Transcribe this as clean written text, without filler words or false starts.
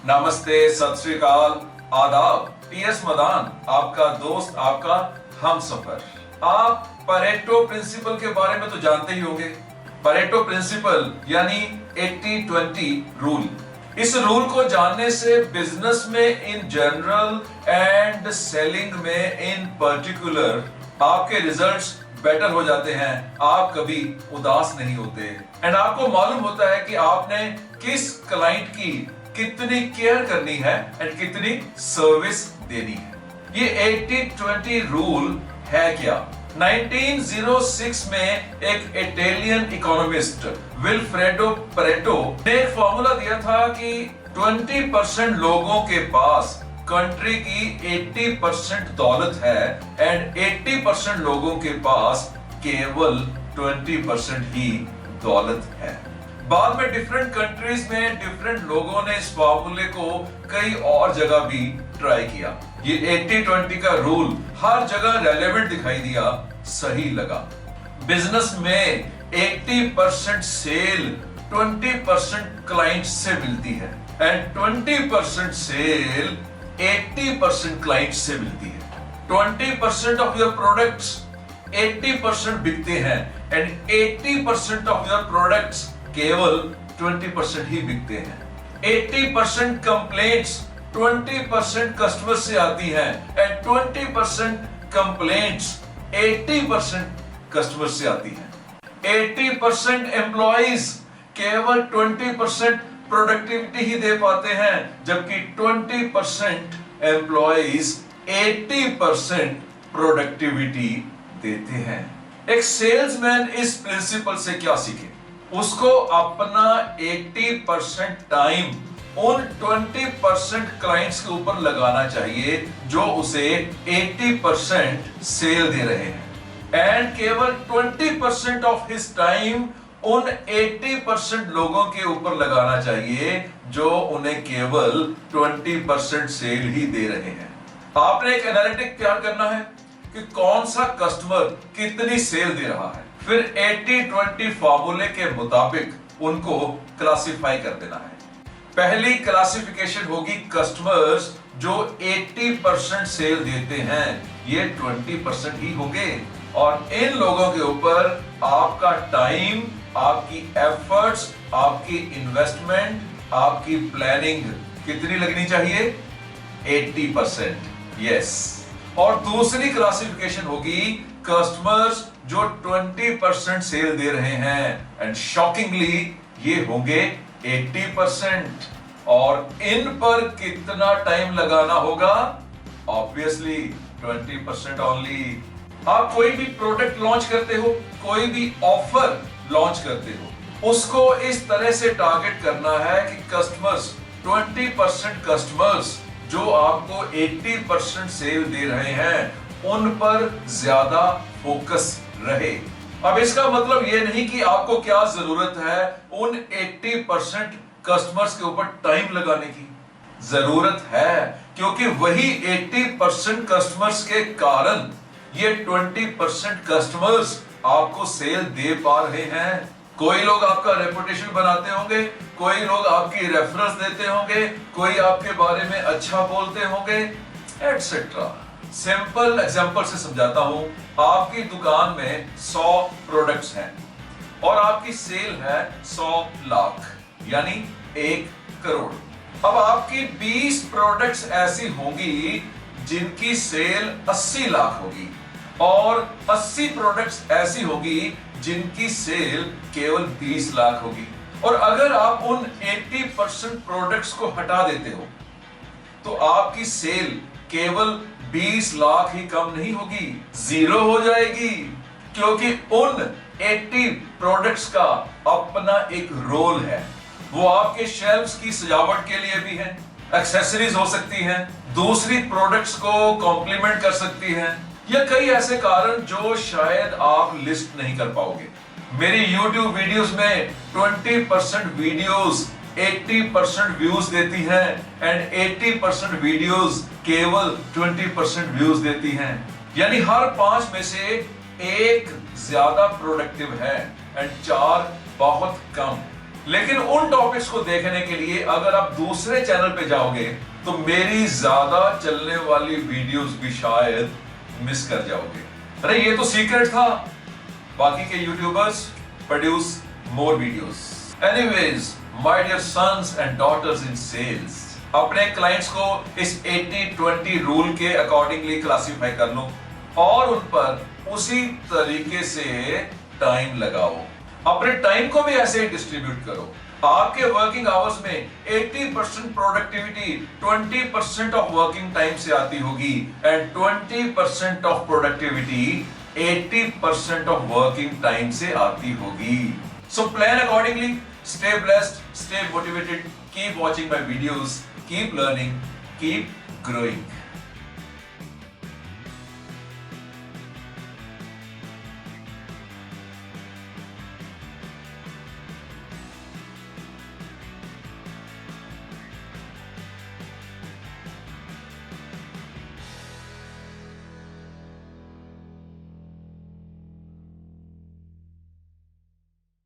नमस्ते, सत श्री अकाल, आदाब। टीएस मदान आपका दोस्त, आपका हमसफर। आप परेटो प्रिंसिपल के बारे में तो जानते ही होंगे। परेटो प्रिंसिपल यानी 80-20 रूल। इस रूल को जानने से बिजनेस में इन जनरल एंड सेलिंग में इन पर्टिकुलर आपके रिजल्ट्स बेटर हो जाते हैं। आप कभी उदास नहीं होते एंड आपको मालूम होता है कि आपने किस क्लाइंट की कितनी केयर करनी है एंड कितनी सर्विस देनी है। ये 80-20 रूल है क्या? 1906 में एक इटालियन इकोनॉमिस्ट विल्फ्रेडो परेटो ने एक फॉर्मूला दिया था कि 20% लोगों के पास कंट्री की 80% दौलत है एंड 80% लोगों के पास केवल 20% ही दौलत है। बाद में डिफरेंट कंट्रीज में डिफरेंट लोगों ने इस फॉर्मूले को कई और जगह भी ट्राई किया। ये 80-20 का रूल हर जगह रेलेवेंट दिखाई दिया, सही लगा। बिजनेस में 80% सेल 20% क्लाइंट से मिलती है एंड 20% सेल 80% क्लाइंट से मिलती है। 20% ऑफ योर प्रोडक्ट्स 80% बिकते हैं एंड 80% ऑफ योर प्रोडक्ट्स केवल 20% ही बिकते हैं। 80% कंप्लेंट्स 20% कस्टमर से आती हैं एंड 20% कंप्लेंट्स 80% कस्टमर से आती हैं। 80% एम्प्लॉइज केवल 20% प्रोडक्टिविटी ही दे पाते हैं, जबकि 20% एम्प्लॉइज 80% प्रोडक्टिविटी देते हैं। एक सेल्समैन इस प्रिंसिपल से क्या सीखे? उसको अपना 80% टाइम उन 20% क्लाइंट्स के ऊपर लगाना चाहिए जो उसे 80% सेल दे रहे हैं एंड केवल 20% ऑफ हिज टाइम उन 80% लोगों के ऊपर लगाना चाहिए जो उन्हें केवल 20% सेल ही दे रहे हैं। आपने एक एनालिटिक तैयार करना है कि कौन सा कस्टमर कितनी सेल दे रहा है, फिर 80-20 फॉर्मूले के मुताबिक उनको क्लासिफाई कर देना है। पहली क्लासिफिकेशन होगी कस्टमर्स जो 80% सेल देते हैं, ये 20% ही होंगे और इन लोगों के ऊपर आपका टाइम, आपकी एफर्ट्स, आपकी इन्वेस्टमेंट, आपकी प्लानिंग कितनी लगनी चाहिए? 80%। यस। और दूसरी क्लासिफिकेशन होगी कस्टमर्स जो 20% सेल दे रहे हैं एंड शॉकिंगली ये होंगे 80% और इन पर कितना टाइम लगाना होगा? Obviously 20% only. आप कोई भी प्रोडक्ट लॉन्च करते हो, कोई भी ऑफर लॉन्च करते हो, उसको इस तरह से टारगेट करना है कि कस्टमर्स 20% कस्टमर्स जो आपको 80% सेल दे रहे हैं उन पर ज्यादा फोकस रहे। अब इसका मतलब यह नहीं कि आपको क्या जरूरत है उन 80% कस्टमर्स के ऊपर टाइम लगाने की। जरूरत है, क्योंकि वही 80% कस्टमर्स के कारण ये 20% कस्टमर्स आपको सेल दे पा रहे हैं। कोई लोग आपका रेपुटेशन बनाते होंगे, कोई लोग आपकी रेफरेंस देते होंगे, कोई आपके बारे में अच्छा बोलते होंगे, एटसेट्रा। सिंपल एग्जांपल से समझाता हूं। आपकी दुकान में 100 प्रोडक्ट्स हैं और आपकी सेल है 100 लाख यानी 1 करोड़। अब आपकी 20 प्रोडक्ट्स ऐसी होंगी जिनकी सेल 80 लाख होगी और 80 प्रोडक्ट्स ऐसी होगी जिनकी सेल केवल 20 लाख होगी। और अगर आप उन 80% प्रोडक्ट्स को हटा देते हो तो आपकी सेल केवल 20 लाख ही कम नहीं होगी, जीरो हो जाएगी, क्योंकि उन 80 प्रोडक्ट्स का अपना एक रोल है। वो आपके शेल्फ्स की सजावट के लिए भी है, एक्सेसरीज हो सकती हैं, दूसरी प्रोडक्ट्स को कॉम्प्लीमेंट कर सकती हैं, या कई ऐसे कारण जो शायद आप लिस्ट नहीं कर पाओगे। मेरी YouTube वीडियोस में 20% वीडियोस 80% व्यूज देती हैं एंड 80% वीडियोस केवल 20% व्यूज देती हैं। यानी हर 5 में से 1 ज्यादा प्रोडक्टिव है एंड 4 बहुत कम। लेकिन उन टॉपिक्स को देखने के लिए अगर आप दूसरे चैनल पे जाओगे तो मेरी ज्यादा चलने वाली वीडियोस भी शायद मिस कर जाओगे। अरे ये तो सीक्रेट था, बाकी के YouTubers produce more videos. Anyways my dear sons and daughters in sales, अपने क्लाइंट्स को इस 80-20 रूल के अकॉर्डिंगली क्लासिफाई कर लो और उन पर उसी तरीके से टाइम लगाओ। अपने टाइम को भी ऐसे ही डिस्ट्रीब्यूट करो। आपके वर्किंग आवर्स में 80% प्रोडक्टिविटी 20% ऑफ वर्किंग टाइम से आती होगी and 20% of productivity 80% of working time से आती होगी। So plan accordingly, stay blessed, stay motivated, keep watching my videos, keep learning, keep growing.